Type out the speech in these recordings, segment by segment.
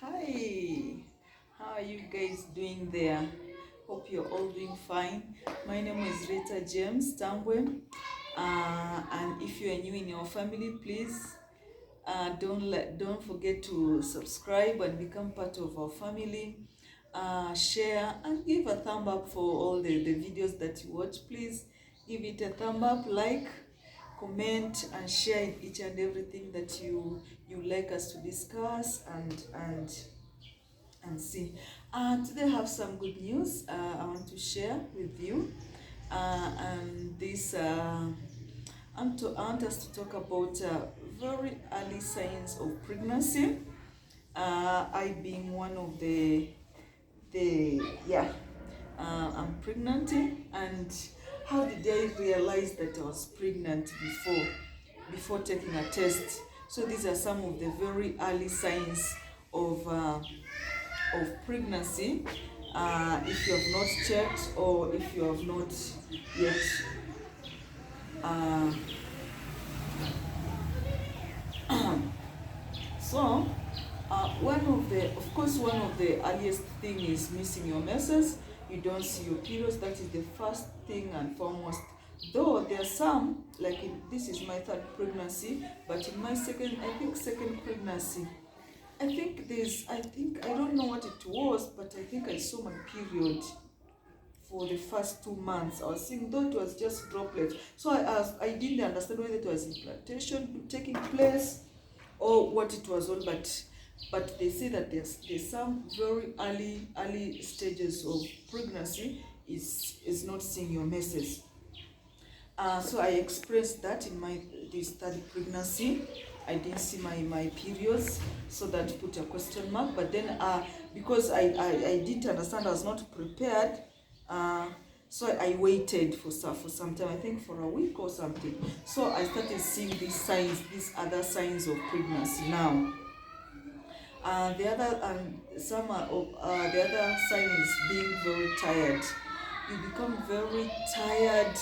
Hi, how are you guys doing there? Hope you're all doing fine. My name is Rita James Tambwe, and if you are new in our family, please don't forget to subscribe and become part of our family. Share and give a thumb up for all the videos that you watch. Please give it a thumb up, like, comment, and share in each and everything that you like us to discuss and see. Today I have some good news I want to share with you. And this I want us to talk about very early signs of pregnancy. I being one of the yeah, I'm pregnant, and how did I realize that I was pregnant before taking a test? So these are some of the very early signs of pregnancy. If you have not checked, or if you have not yet uh, so one of the earliest thing is missing your menses. You don't see your periods. That is the first thing and foremost. Though there are some, this is my third pregnancy, but in my second pregnancy, I don't know what it was, but I think I saw my period for the first 2 months. I was seeing, though it was just droplets. So I didn't understand whether it was implantation taking place or what it was all, but they say that there's some very early stages of pregnancy is not seeing your menses. So I expressed that in this third pregnancy. I didn't see my periods, so that put a question mark. But then because I didn't understand, I was not prepared. So I waited for some time, I think for a week or something. So I started seeing these other signs of pregnancy now. The other sign is being very tired. You become very tired.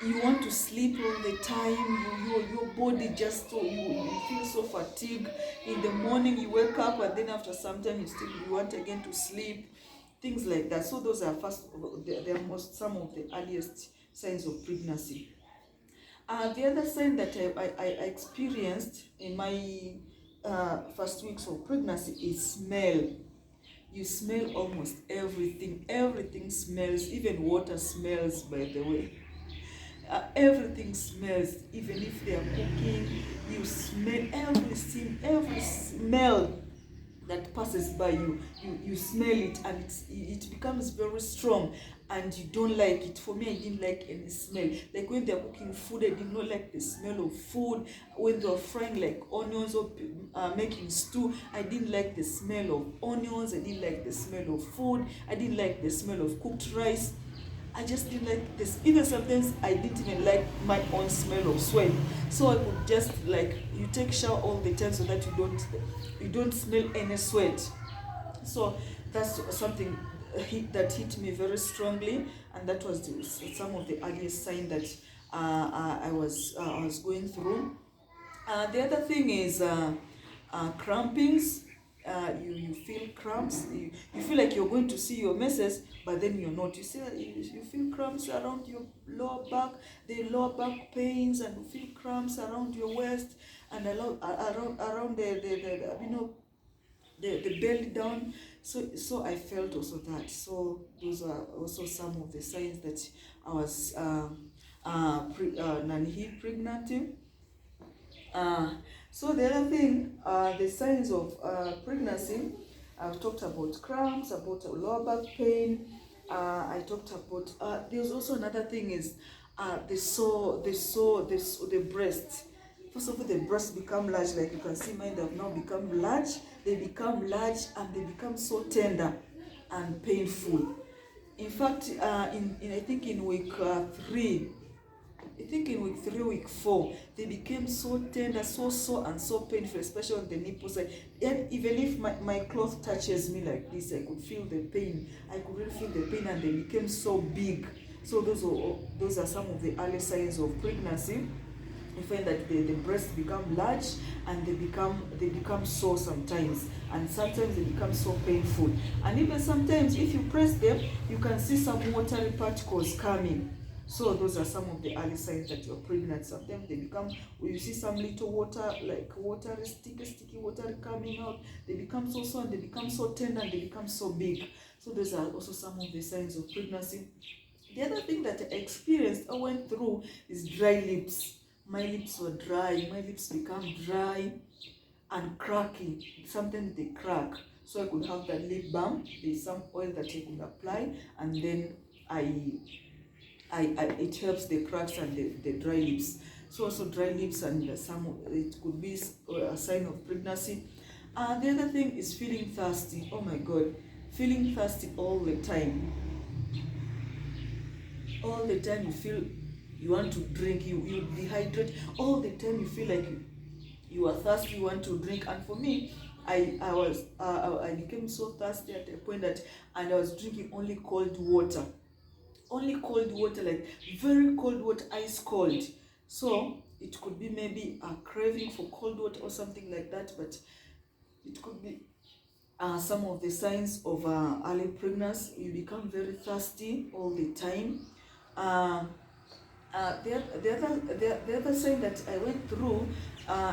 You want to sleep all the time. Your body just you feel so fatigued. In the morning you wake up, and then after some time you want again to sleep. Things like that. So those are some of the earliest signs of pregnancy. The other sign that I experienced in my first weeks of pregnancy is smell. You smell almost everything. Everything smells. Even water smells, by the way. Everything smells. Even if they are cooking, you smell everything. Every smell that passes by you smell it, and it becomes very strong, and you don't like it. For me, I didn't like any smell. Like when they're cooking food, I did not like the smell of food. When they're frying like onions or making stew, I didn't like the smell of onions. I didn't like the smell of food. I didn't like the smell of cooked rice. I just didn't like this. Even sometimes I didn't even like my own smell of sweat. So I could just, like, you take shower all the time so that you don't smell any sweat. So that's something that hit me very strongly, and that was some of the earliest signs that I was going through. The other thing is crampings. You feel cramps. You feel like you're going to see your menses, but then you're not. You feel cramps around your lower back, the lower back pains, and you feel cramps around your waist and around the belly down. So I felt also that. So those are also some of the signs that I was pregnant. So the other thing, the signs of pregnancy, I've talked about cramps, about lower back pain. I talked about. There's also another thing is the breast. First of all, the breasts become large. Like you can see, mine have now become large. They become large, and they become so tender and painful. In fact, I think in week 3. I think in week 3, week 4, they became so tender, so sore, and so painful, especially on the nipple side. And even if my cloth touches me like this, I could feel the pain. I could really feel the pain, and they became so big. So those are some of the early signs of pregnancy. You find that the breasts become large, and they become sore sometimes, and sometimes they become so painful. And even sometimes if you press them, you can see some watery particles coming. So those are some of the early signs that you're pregnant. Sometimes they become, you see some little water, like water, sticky water coming out. They become so soft, they become so tender, and they become so big. So those are also some of the signs of pregnancy. The other thing that I experienced, I went through, is dry lips. My lips were dry. My lips become dry and cracky. Sometimes they crack. So I could have that lip balm. There's some oil that I could apply, and then it helps the cracks and the dry lips. So also dry lips, and it could be a sign of pregnancy. The other thing is feeling thirsty. Oh my God, feeling thirsty all the time. All the time you feel you want to drink, you dehydrate. All the time you feel like you are thirsty, you want to drink. And for me, I became so thirsty at a point that, and I was drinking only cold water. Only cold water, like very cold water, ice cold. So it could be maybe a craving for cold water or something like that, but it could be some of the signs of early pregnancy. You become very thirsty all the time. The other sign that I went through,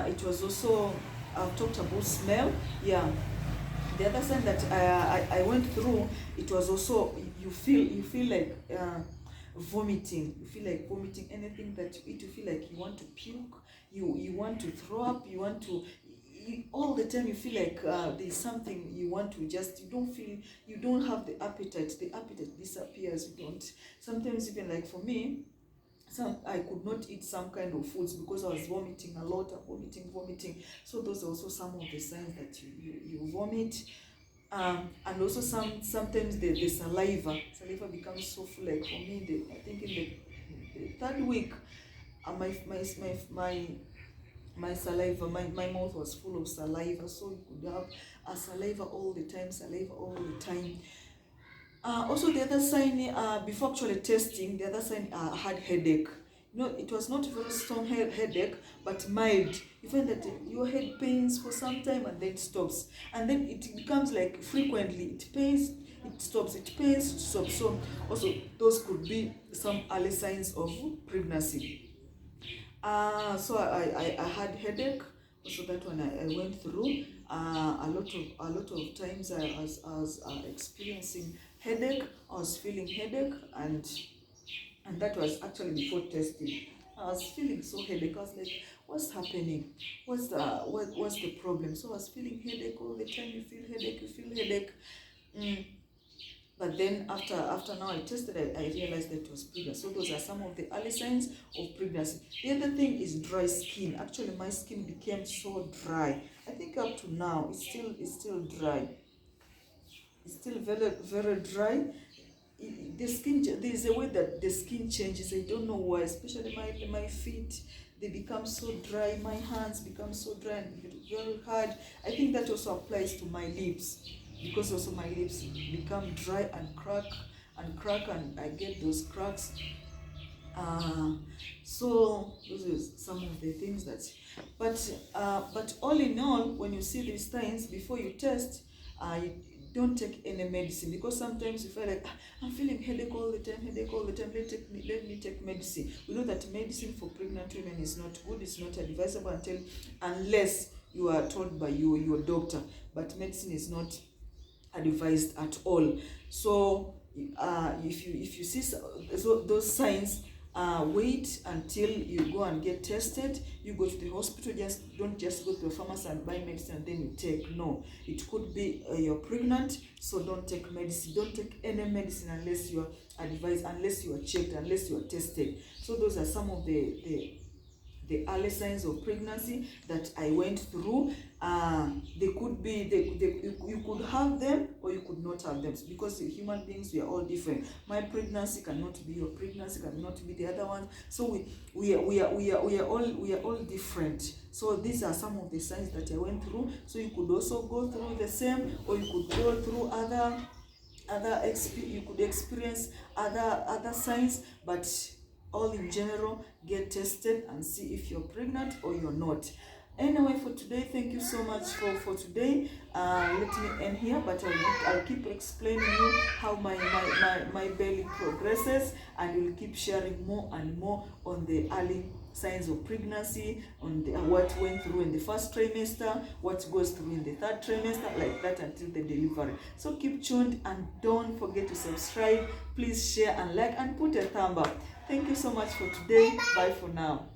it was also, I've talked about smell. Yeah. The other sign that I went through, it was also, you feel like vomiting. You feel like vomiting. Anything that you eat, you feel like you want to puke. You want to throw up. You want to. All the time you feel like there's something you want to just, you don't have the appetite. The appetite disappears. You don't. Sometimes even like for me, I could not eat some kind of foods because I was vomiting a lot, vomiting. So those are also some of the signs that you vomit. And also sometimes the saliva becomes so full. Like for me, I think in the third week, my saliva, my mouth was full of saliva. So you could have a saliva all the time. Also the other sign, before actually testing, the other sign, I had headache. It was not very strong headache, but mild. You find that your head pains for some time and then stops. And then it becomes like frequently. It pains, it stops, it pains, it stops. So also those could be some early signs of pregnancy. So I had headache. Also that one I went through. A lot of times I was experiencing headache. I was feeling headache, and that was actually before testing. I was feeling so headache. I was like, what's happening? What's the problem? So I was feeling headache all the time. You feel headache. But then after now I tested, I realized that it was pregnancy. So those are some of the early signs of pregnancy. The other thing is dry skin. Actually, my skin became so dry. I think up to now it's still dry. It's still very dry. The skin, there's a way that the skin changes. I don't know why. Especially my feet, they become so dry. My hands become so dry and very hard. I think that also applies to my lips, because also my lips become dry and crack, and I get those cracks. So those are some of the things that, but all in all, when you see these signs before you test, you don't take any medicine, because sometimes you feel like, I'm feeling headache all the time. Let me take medicine. We know that medicine for pregnant women is not good. It's not advisable unless you are told by your doctor. But medicine is not advised at all. So if you see those signs, wait until you go and get tested. You go to the hospital. Don't just go to the pharmacy and buy medicine and then you take. No, it could be you're pregnant, so don't take medicine. Don't take any medicine unless you are advised, unless you are checked, unless you are tested. So those are some of the early signs of pregnancy that I went through. They could be, you could have them or you could not have them, because human beings, we are all different. My pregnancy cannot be your pregnancy, cannot be the other one. So we are all different. So these are some of the signs that I went through. So you could also go through the same, or you could go through you could experience other signs, but all in general, get tested and see if you're pregnant or you're not. Anyway, for today, thank you so much for today. Let me end here, but I'll keep explaining you how my belly progresses, and we'll keep sharing more and more on the early signs of pregnancy, on what went through in the first trimester, what goes through in the third trimester, like that until the delivery. So keep tuned and don't forget to subscribe. Please share and like and put a thumb up. Thank you so much for today. Bye for now.